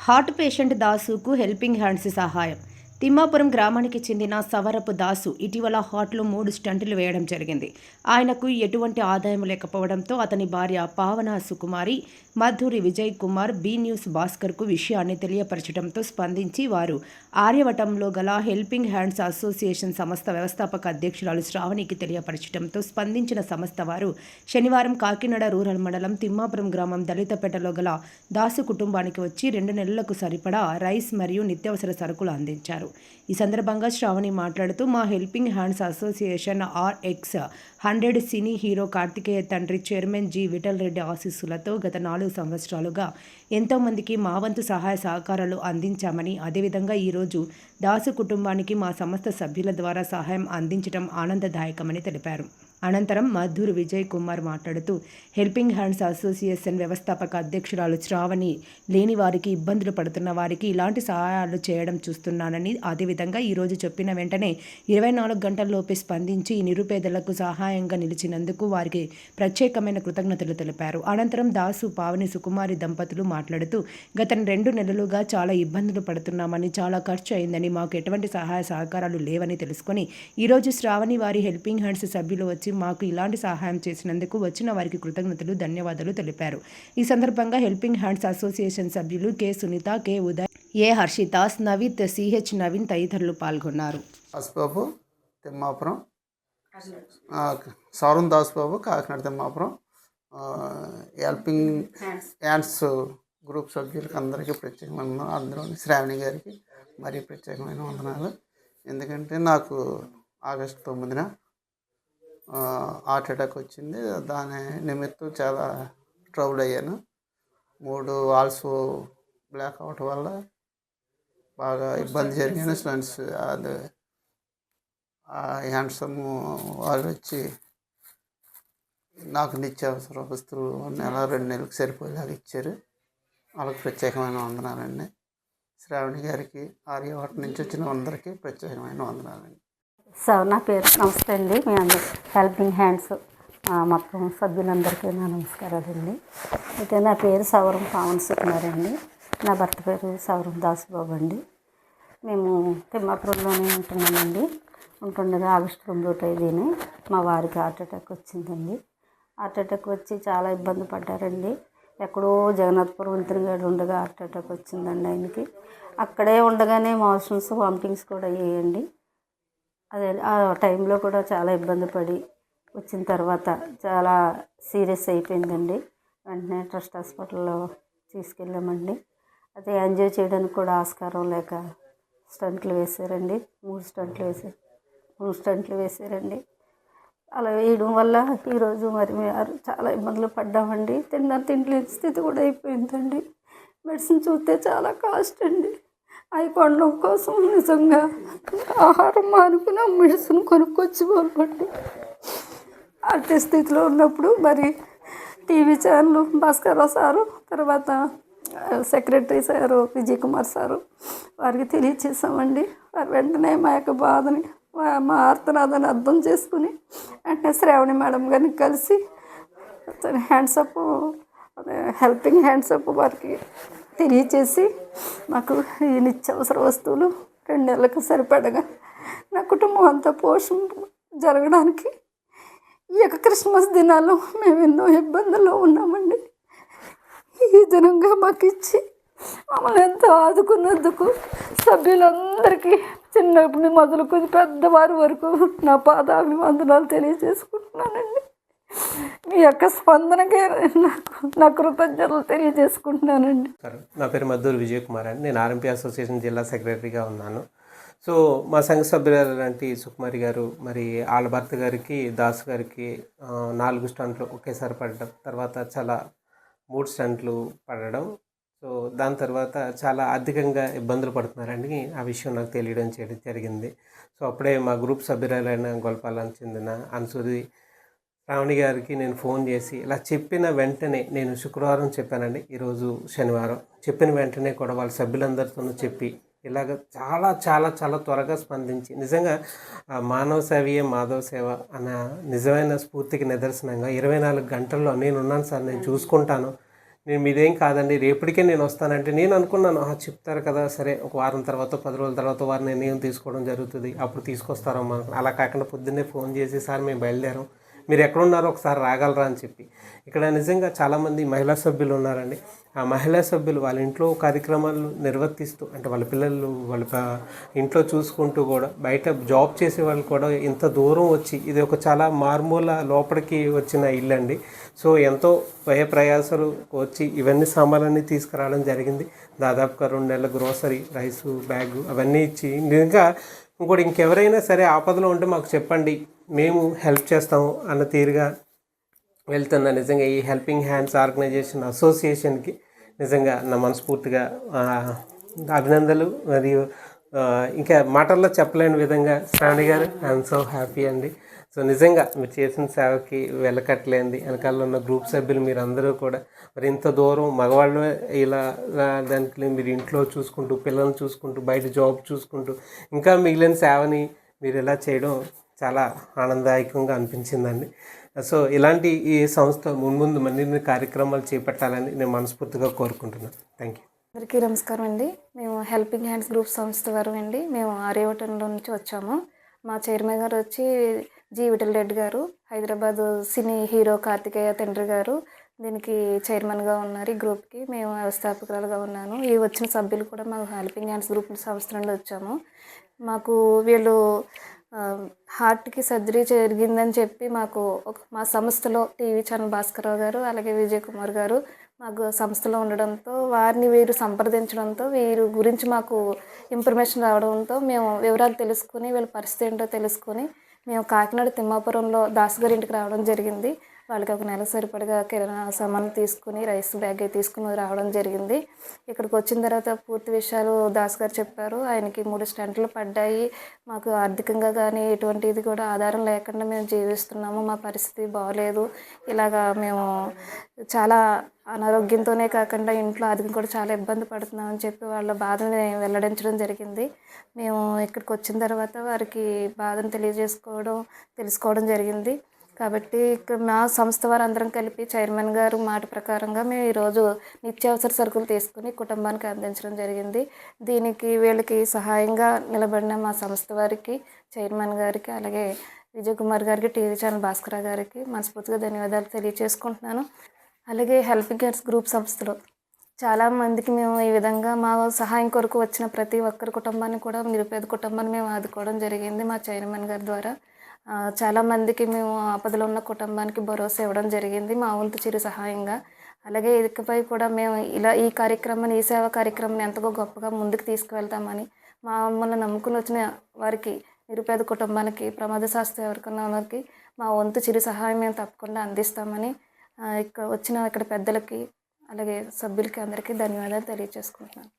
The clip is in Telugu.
హార్ట్ పేషెంట్ దాసుకు హెల్పింగ్ హ్యాండ్స్ సహాయం. తిమ్మాపురం గ్రామానికి చెందిన సవరపు దాసు ఇటీవల హార్ట్లో 3 స్టంటులు వేయడం జరిగింది. ఆయనకు ఎటువంటి ఆదాయం లేకపోవడంతో అతని భార్య పావన సుకుమారి, మధురి విజయ్ కుమార్ బి న్యూస్ భాస్కర్కు విషయాన్ని తెలియపరచడంతో స్పందించి వారు ఆర్యవటంలో గల హెల్పింగ్ హ్యాండ్స్ అసోసియేషన్ సంస్థ వ్యవస్థాపక అధ్యక్షురాలు శ్రావణికి తెలియపరచడంతో స్పందించిన సంస్థ వారు శనివారం కాకినాడ రూరల్ మండలం తిమ్మాపురం గ్రామం దళితపేటలో గల దాసు కుటుంబానికి వచ్చి 2 నెలలకు సరిపడా రైస్ మరియు నిత్యావసర సరుకులు అందించారు. ఈ సందర్భంగా శ్రావణి మాట్లాడుతూ మా helping hands association RX100 cine hero Karthikeya తండ్రి చైర్మన్ జి విఠల్ రెడ్డి ఆశీస్సులతో గత 4 సంవత్సరాలుగా ఎంతోమందికి మా వంతు సహాయ సహకారాలు అందించామని, అదేవిధంగా ఈరోజు దాసు కుటుంబానికి మా సంస్థ సభ్యుల ద్వారా సహాయం అందించడం ఆనందదాయకమని తెలిపారు. అనంతరం మధుర్ విజయ్ కుమార్ మాట్లాడుతూ హెల్పింగ్ హ్యాండ్స్ అసోసియేషన్ వ్యవస్థాపక అధ్యక్షురాలు శ్రావణి లేని వారికి, ఇబ్బందులు పడుతున్న వారికి ఇలాంటి సహాయాలు చేయడం చూస్తున్నానని, అదేవిధంగా ఈరోజు చెప్పిన వెంటనే 24 గంటల్లోపే స్పందించి ఈ నిరుపేదలకు సహాయంగా నిలిచినందుకు వారికి ప్రత్యేకమైన కృతజ్ఞతలు తెలిపారు. అనంతరం దాసు పావని సుకుమారి దంపతులు మాట్లాడుతూ గత 2 నెలలుగా చాలా ఇబ్బందులు పడుతున్నామని, చాలా ఖర్చు అయిందని, మాకు ఎటువంటి సహాయ సహకారాలు లేవని తెలుసుకొని ఈరోజు శ్రావణి వారి హెల్పింగ్ హ్యాండ్స్ సభ్యులు వచ్చి మాకు ఇలాంటి సహాయం చేసినందుకు వచ్చిన వారికి కృతజ్ఞతలు, ధన్యవాదాలు తెలిపారు. ఈ సందర్భంగా హెల్పింగ్ హ్యాండ్స్ అసోసియేషన్ సభ్యులు K Sunitha, K Uday, A Harshithas, Naveeth, CH Naveen తదితరులు పాల్గొన్నారు. Dasubabu Thimmapuram, Souram Dasubabu Kakinada Thimmapuram helping hands group సభ్యులకి అందరికీ ప్రత్యేకమైన వందనాలు. అందులోని శ్రావణి గారికి మరీ ప్రత్యేకమైన వందనాలు. ఎందుకంటే నాకు ఆగస్టు 9న హార్ట్ అటాక్ వచ్చింది. దాని నిమిత్తం చాలా ట్రబుల్ అయ్యాను. 3 వాల్స్ బ్లాక్ అవటం వల్ల బాగా ఇబ్బంది జరిగింది. స్టంట్స్ అది హ్యాండ్సమ్ వాళ్ళు వచ్చి నాకు నిత్యావసర వస్తువులు 2 నెలలకు సరిపోయేలాగా ఇచ్చారు. వాళ్ళకి ప్రత్యేకమైన వందనాలండి. శ్రావణి గారికి, ఆర్యవటం నుంచి వచ్చిన అందరికీ ప్రత్యేకమైన వందనాలండి. నా పేరు నమస్తే అండి. మీ అందరు హెల్పింగ్ హ్యాండ్స్ మొత్తం సభ్యులందరికీ నా నమస్కారాలండి. అయితే నా పేరు సవరం పావన సుకుమారి అండి. నా భర్త పేరు సవరం దాసుబాబు అండి. మేము తిమ్మాపురంలోనే ఉంటున్నామండి. ఉంటుండగా ఆగస్టు 9వ తేదీన మా వారికి హార్ట్ అటాక్ వచ్చిందండి. హార్ట్ అటాక్ వచ్చి చాలా ఇబ్బంది పడ్డారండి. ఎక్కడో జగన్నాథపురం వంతెనగాడు ఉండగా హార్ట్ అటాక్ వచ్చిందండి ఆయనకి. అక్కడే ఉండగానే మోషన్స్, వామిటింగ్స్ కూడా అయ్యాయండి. అదే ఆ టైంలో కూడా చాలా ఇబ్బంది పడి వచ్చిన తర్వాత చాలా సీరియస్ అయిపోయిందండి. వెంటనే ట్రస్ట్ హాస్పిటల్లో తీసుకెళ్ళామండి. అదే యాంజియో చేయడానికి కూడా ఆస్కారం లేక స్టంట్లు వేశారండి. 3 స్టంట్లు వేశారండి. అలా వేయడం వల్ల ఈరోజు మరి మేము చాలా ఇబ్బందులు పడ్డామండి. తింటలేని స్థితి కూడా అయిపోయిందండి. మెడిసిన్ చూస్తే చాలా కాస్ట్ అండి. అవి కొనడం కోసం నిజంగా ఆహారం మానుకుని మెడిసిన్ కొనుక్కొచ్చి పోల్పండి. అట్టి స్థితిలో ఉన్నప్పుడు మరి టీవీ ఛానల్ భాస్కర్రావు సారు, తర్వాత secretary sir Vijay Kumar sir వారికి తెలియచేసామండి. వారు వెంటనే మా యొక్క బాధని, మా ఆర్తనాదాన్ని అర్థం చేసుకుని వెంటనే శ్రావణి మేడం గారిని కలిసి హ్యాండ్సప్ హెల్పింగ్ హ్యాండ్సప్ వారికి తెలియచేసి మాకు ఈ నిత్యావసర వస్తువులు 2 నెలలకు సరిపడగా నా కుటుంబం అంతా పోషణ జరగడానికి ఈ యొక్క క్రిస్మస్ దినాల్లో మేము ఎన్నో ఇబ్బందుల్లో ఉన్నామండి. ఈ దినంగా మాకు ఇచ్చి మమ్మల్ని ఎంతో ఆదుకున్నందుకు సభ్యులందరికీ చిన్నప్పటి మొదలుకొని పెద్దవారి వరకు నా పాదాభివందనాలు తెలియజేసుకుంటున్నానండి. మీ యొక్క స్పందనకే నా కృతజ్ఞతలు తెలియజేసుకుంటున్నానండి. నా పేరు మధుర్ విజయ్ కుమార్ అండి. నేను ఆర్ఎంపీ అసోసియేషన్ జిల్లా సెక్రటరీగా ఉన్నాను. సో మా సంఘ సభ్యులంటి సుకుమారి గారు మరి వాళ్ళ భర్త గారికి, దాసు గారికి 4 స్టంట్లు ఒకేసారి పడడం, తర్వాత చాలా 3 స్టంట్లు పడడం. సో దాని తర్వాత చాలా ఆర్థికంగా ఇబ్బందులు పడుతున్నారని ఆ విషయం నాకు చేయడం జరిగింది. సో అప్పుడే మా గ్రూప్ సభ్యురాలైన గొల్పాలకు చెందిన అన్సూరి శ్రావణి గారికి నేను ఫోన్ చేసి ఇలా చెప్పిన వెంటనే, నేను శుక్రవారం చెప్పానండి, ఈరోజు శనివారం, చెప్పిన వెంటనే కూడా వాళ్ళ సభ్యులందరితోనూ చెప్పి ఇలాగ చాలా చాలా చాలా త్వరగా స్పందించి నిజంగా మానవ సేవయే మాధవ సేవ అన్న నిజమైన స్ఫూర్తికి నిదర్శనంగా 24 గంటల్లో నేనున్నాను సార్, నేను చూసుకుంటాను, నేను మీదేం కాదండి, రేపటికే నేను వస్తానంటే నేను అనుకున్నాను చెప్తారు కదా, సరే ఒక వారం తర్వాత 10 రోజుల తర్వాత వారు నిర్ణయం తీసుకోవడం జరుగుతుంది, అప్పుడు తీసుకొస్తారమ్మా. అలా కాకుండా పొద్దున్నే ఫోన్ చేసి సార్ మేము బయలుదేరాం, మీరు ఎక్కడున్నారో ఒకసారి రాగలరా అని చెప్పి. ఇక్కడ నిజంగా చాలామంది మహిళా సభ్యులు ఉన్నారండి. ఆ మహిళా సభ్యులు వాళ్ళ ఇంట్లో కార్యక్రమాలు నిర్వర్తిస్తూ, అంటే వాళ్ళ పిల్లలు వాళ్ళ ఇంట్లో చూసుకుంటూ కూడా బయట జాబ్ చేసే వాళ్ళు కూడా ఇంత దూరం వచ్చి, ఇది ఒక చాలా మారుమూల లోపలికి వచ్చిన ఇల్లు అండి. సో ఎంతో వ్యయ ప్రయాసాలు వచ్చి ఇవన్నీ సామాన్లన్నీ తీసుకురావడం జరిగింది. దాదాపుగా 2 నెలల గ్రోసరీ, రైసు బ్యాగు అవన్నీ ఇచ్చి, ఇంకా ఇంకోటి ఇంకెవరైనా సరే ఆపదలో ఉంటే మాకు చెప్పండి, మేము హెల్ప్ చేస్తాము అన్న తీరుగా వెళ్తున్నా. నిజంగా ఈ హెల్పింగ్ హ్యాండ్స్ ఆర్గనైజేషన్ అసోసియేషన్కి నిజంగా నా మనస్ఫూర్తిగా అభినందనలు. మరియు ఇంకా మాటల్లో చెప్పలేని విధంగా శ్రావణి గారు, ఐఎమ్ సో హ్యాపీ అండి. సో నిజంగా మీరు చేసిన సేవకి వెళ్ళకట్లేంది. వెనకాల ఉన్న గ్రూప్ సభ్యులు మీరు అందరూ కూడా మరి ఇంత దూరం మగవాళ్ళు ఇలా దానికి మీరు ఇంట్లో చూసుకుంటూ, పిల్లల్ని చూసుకుంటూ, బయట జాబ్ చూసుకుంటూ, ఇంకా మిగిలిన సేవని మీరు ఇలా చేయడం చాలా ఆనందదాయకంగా అనిపించిందండి. సో ఇలాంటి ఈ సంస్థ ముందు మరిన్ని కార్యక్రమాలు చేపట్టాలని నేను మనస్ఫూర్తిగా కోరుకుంటున్నాను. Thank you. అందరికీ నమస్కారం అండి. మేము హెల్పింగ్ హ్యాండ్స్ గ్రూప్ సంస్థ వారు అండి. మేము ఆర్యవటంలో నుంచి వచ్చాము. మా చైర్మన్ గారు వచ్చి జి విఠల్ రెడ్డి గారు, హైదరాబాద్ సినీ హీరో కార్తికేయ తండ్రి గారు దీనికి చైర్మన్గా ఉన్నారు. ఈ గ్రూప్కి మేము వ్యవస్థాపకురాలుగా ఉన్నాను. ఈ వచ్చిన సభ్యులు కూడా మా హెల్పింగ్ హ్యాండ్స్ గ్రూప్ సంస్థ నుండి వచ్చాము. మాకు వీళ్ళు హార్ట్కి సర్జరీ జరిగిందని చెప్పి మాకు మా సంస్థలో టీవీ ఛానల్ భాస్కరరావు గారు, అలాగే విజయ్ కుమార్ గారు మాకు సంస్థలో ఉండడంతో, వారిని వీరు సంప్రదించడంతో, వీరి గురించి మాకు ఇన్ఫర్మేషన్ రావడంతో మేము వివరాలు తెలుసుకుని, వీళ్ళ పరిస్థితి ఏంటో తెలుసుకొని మేము కాకినాడ తిమ్మాపురంలో దాస్ గారి ఇంటికి రావడం జరిగింది. వాళ్ళకి ఒక నెల సరిపడగా కిరాణా సామాన్లు తీసుకుని, రైస్ బ్యాగ్ తీసుకుని రావడం జరిగింది. ఇక్కడికి వచ్చిన తర్వాత పూర్తి విషయాలు దాస్ గారు చెప్పారు. ఆయనకి 3 స్టంట్లు పడ్డాయి. మాకు ఆర్థికంగా కానీ ఎటువంటిది కూడా ఆధారం లేకుండా మేము జీవిస్తున్నాము, మా పరిస్థితి బాగోలేదు, ఇలాగా మేము చాలా అనారోగ్యంతోనే కాకుండా ఇంట్లో ఆర్థికం కూడా చాలా ఇబ్బంది పడుతున్నామని చెప్పి వాళ్ళ బాధని వెల్లడించడం జరిగింది. మేము ఇక్కడికి వచ్చిన తర్వాత వారికి బాధను తెలుసుకోవడం జరిగింది. కాబట్టి ఇక్కడ మా సంస్థ వారు అందరం కలిపి చైర్మన్ గారు మాట ప్రకారంగా మేము ఈరోజు నిత్యావసర సరుకులు తీసుకుని కుటుంబానికి అందించడం జరిగింది. దీనికి వీళ్ళకి సహాయంగా నిలబడిన మా సంస్థ వారికి, చైర్మన్ గారికి, అలాగే విజయ్ కుమార్ గారికి, టీవీ ఛానల్ భాస్కర గారికి మనస్ఫూర్తిగా ధన్యవాదాలు తెలియజేసుకుంటున్నాను. అలాగే హెల్పింగ్ హ్యాండ్స్ గ్రూప్ సంస్థలో చాలామందికి మేము ఈ విధంగా మా సహాయం కొరకు వచ్చిన ప్రతి ఒక్కరి కుటుంబాన్ని కూడా, నిరుపేద కుటుంబాన్ని మేము ఆదుకోవడం జరిగింది మా చైర్మన్ గారి ద్వారా. చాలామందికి మేము ఆపదలో ఉన్న కుటుంబానికి భరోసా ఇవ్వడం జరిగింది మా వంతు చిరు సహాయంగా. అలాగే ఇకపై కూడా మేము ఈ కార్యక్రమాన్ని, ఈ సేవా కార్యక్రమాన్ని ఎంతగా గొప్పగా ముందుకు తీసుకువెళ్తామని, మమ్మల్ని నమ్ముకుని వచ్చిన వారికి, నిరుపేద కుటుంబానికి, ప్రమాదశాస్త్రం ఎవరికన్నా వారికి మా వంతు చిరు సహాయం మేము తప్పకుండా అందిస్తామని ఇక్కడ పెద్దలకి, అలాగే సభ్యులకి అందరికీ ధన్యవాదాలు తెలియజేసుకుంటున్నాను.